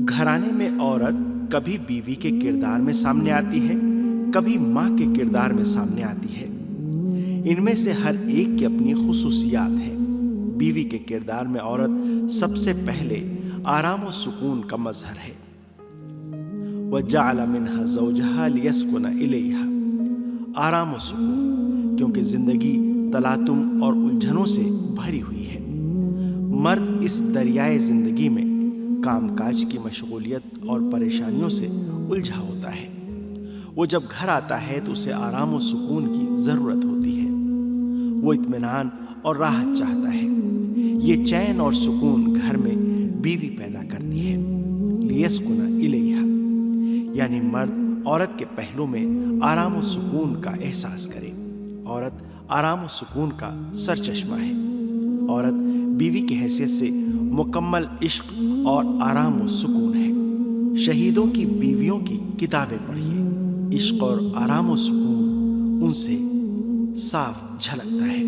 घराने में औरत कभी बीवी के किरदार में सामने आती है, कभी माँ के किरदार में सामने आती है। इनमें से हर एक की अपनी खुसूसियात हैं। बीवी के किरदार में औरत सबसे पहले आराम और सुकून का मजहर है। वजअल मिनहा ज़ौजहा लियस्कुन इलैहा, आराम और सुकून, क्योंकि जिंदगी तलातुम और उलझनों से भरी हुई है। मर्द इस दरियाए जिंदगी में कामकाज की मशगूलियत और परेशानियों से उलझा होता है। वो जब घर आता है तो उसे आराम और सुकून की जरूरत होती है। वो इत्मीनान और राहत चाहता है। ये चैन और सुकून घर में बीवी पैदा करती है। लियस्कुना इलैहा, यानी मर्द औरत के पहलू में आराम और सुकून का एहसास करे। औरत आराम और सुकून का सरचश्मा है। औरत बीवी की हैसियत से मुकम्मल इश्क और आराम और सुकून है। शहीदों की बीवियों की किताबें पढ़िए, इश्क और आराम और सुकून उनसे साफ झलकता है।